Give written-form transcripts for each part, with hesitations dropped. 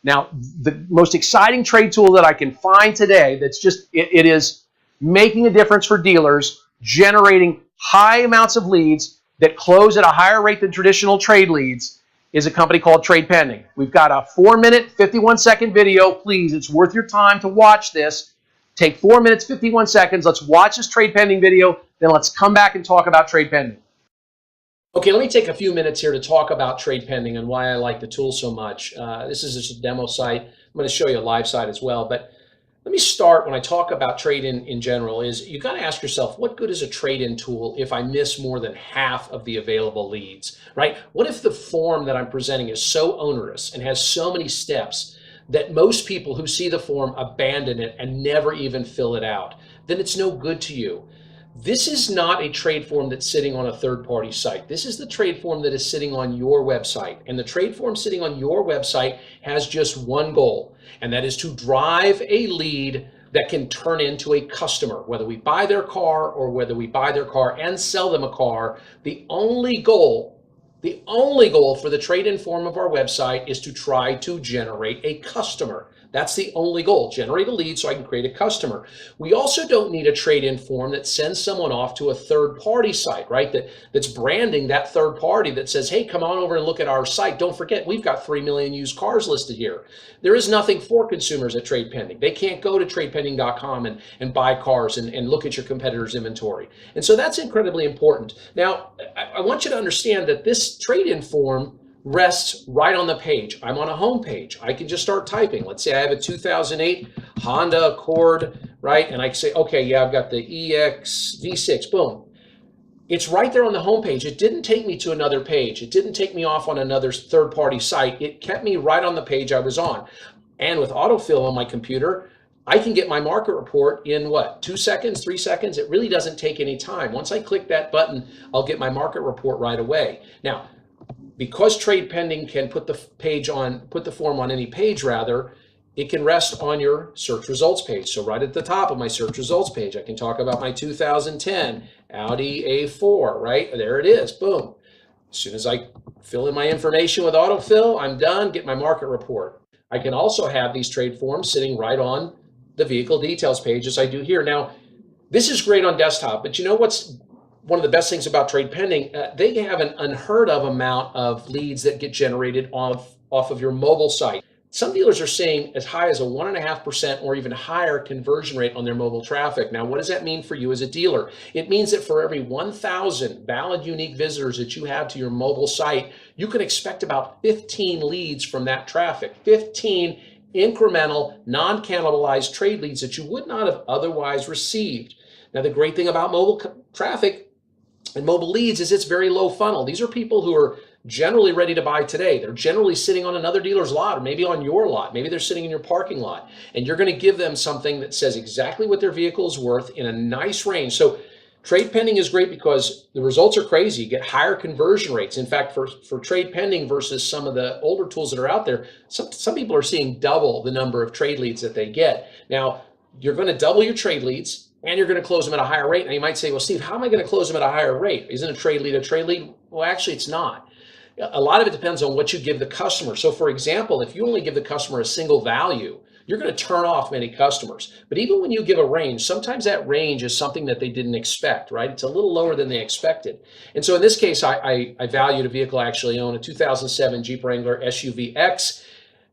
Now, the most exciting trade tool that I can find today that's just, it is making a difference for dealers, generating high amounts of leads that close at a higher rate than traditional trade leads, is a company called Trade Pending. We've got a 4-minute, 51-second video. Please, it's worth your time to watch this. Take 4 minutes, 51 seconds. Let's watch this Trade Pending video. Then let's come back and talk about Trade Pending. Okay, let me take a few minutes here to talk about Trade Pending and why I like the tool so much. This is just a demo site. I'm going to show you a live site as well. But let me start when I talk about trade-in in general is you got to ask yourself, what good is a trade-in tool if I miss more than half of the available leads, right? What if the form that I'm presenting is so onerous and has so many steps that most people who see the form abandon it and never even fill it out? Then it's no good to you. This is not a trade form that's sitting on a third-party site. This is the trade form that is sitting on your website. And the trade form sitting on your website has just one goal, and that is to drive a lead that can turn into a customer, whether we buy their car or whether we buy their car and sell them a car. The only goal for the trade-in form of our website is to try to generate a customer. That's the only goal, generate a lead so I can create a customer. We also don't need a trade-in form that sends someone off to a third-party site, right? That's branding that third party that says, hey, come on over and look at our site. Don't forget, we've got 3 million used cars listed here. There is nothing for consumers at Trade Pending. They can't go to tradepending.com and buy cars and look at your competitor's inventory. And so that's incredibly important. Now, I want you to understand that this trade-in form rests right on the page. I'm on a home page. I can just start typing. Let's say I have a 2008 Honda Accord, right? And I say, okay, yeah, I've got the EX V6, boom. It's right there on the home page. It didn't take me to another page. It didn't take me off on another third-party site. It kept me right on the page I was on. And with autofill on my computer, I can get my market report in what, 2 seconds, 3 seconds? It really doesn't take any time. Once I click that button, I'll get my market report right away. Now, because Trade Pending can put the form on any page rather, it can rest on your search results page. So right at the top of my search results page, I can talk about my 2010 Audi A4, right? There it is, boom. As soon as I fill in my information with autofill, I'm done, get my market report. I can also have these trade forms sitting right on the vehicle details page as I do here. Now, this is great on desktop, but you know what's one of the best things about Trade Pending? They have an unheard of amount of leads that get generated off of your mobile site. Some dealers are seeing as high as a 1.5% or even higher conversion rate on their mobile traffic. Now, what does that mean for you as a dealer? It means that for every 1,000 valid unique visitors that you have to your mobile site, you can expect about 15 leads from that traffic, 15 incremental, non-cannibalized trade leads that you would not have otherwise received. Now, the great thing about mobile traffic and mobile leads is it's very low funnel. These are people who are generally ready to buy today. They're generally sitting on another dealer's lot or maybe on your lot. Maybe they're sitting in your parking lot, and you're going to give them something that says exactly what their vehicle is worth in a nice range. So Trade Pending is great because the results are crazy. You get higher conversion rates. In fact, for Trade Pending versus some of the older tools that are out there, some people are seeing double the number of trade leads that they get. Now, you're going to double your trade leads, and you're going to close them at a higher rate. Now you might say, well, Steve, how am I going to close them at a higher rate? Isn't a trade lead a trade lead? Well, actually, it's not. A lot of it depends on what you give the customer. So for example, if you only give the customer a single value, you're going to turn off many customers. But even when you give a range, sometimes that range is something that they didn't expect, right? It's a little lower than they expected. And so in this case, I valued a vehicle I actually own, a 2007 Jeep Wrangler SUV X.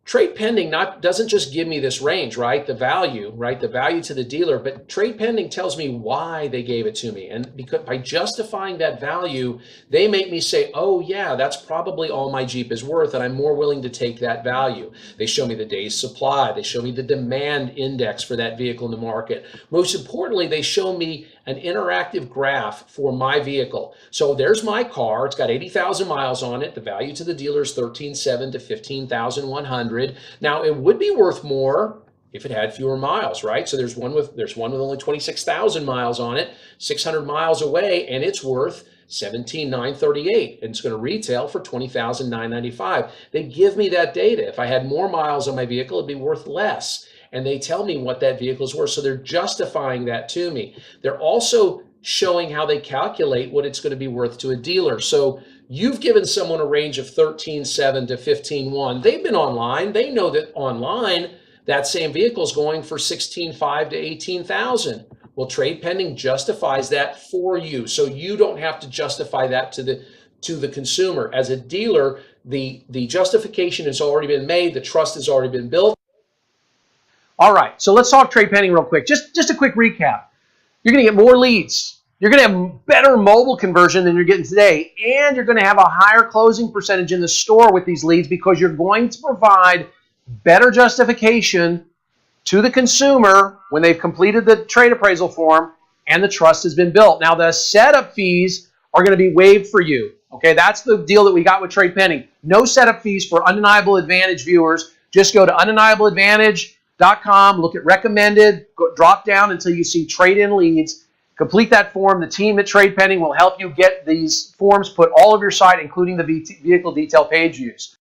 Trade Pending doesn't just give me this range, right? The value to the dealer, but Trade Pending tells me why they gave it to me. And because by justifying that value, they make me say, oh yeah, that's probably all my Jeep is worth, and I'm more willing to take that value. They show me the day's supply. They show me the demand index for that vehicle in the market. Most importantly, they show me an interactive graph for my vehicle. So there's my car. It's got 80,000 miles on it. The value to the dealer is $13,700 to $15,100. Now, it would be worth more if it had fewer miles, right? So there's one with only 26,000 miles on it, 600 miles away, and it's worth $17,938, and it's going to retail for $20,995. They give me that data. If I had more miles on my vehicle, it'd be worth less. And they tell me what that vehicle is worth. So they're justifying that to me. They're also showing how they calculate what it's going to be worth to a dealer. So you've given someone a range of 13.7 to 15.1. They've been online. They know that online that same vehicle is going for 16.5 to 18,000. Well, trade pending justifies that for you, so you don't have to justify that to the consumer. As a dealer, the justification has already been made. The trust has already been built. All right, so let's talk trade pending real quick. Just a quick recap. You're going to get more leads. You're going to have better mobile conversion than you're getting today, and you're going to have a higher closing percentage in the store with these leads because you're going to provide better justification to the consumer when they've completed the trade appraisal form and the trust has been built. Now, the setup fees are going to be waived for you. Okay, that's the deal that we got with trade pending. No setup fees for Undeniable Advantage viewers. Just go to undeniableadvantage.com, look at recommended, drop down until you see trade-in leads. Complete that form. The team at Trade Pending will help you get these forms put all over your site, including the vehicle detail page views.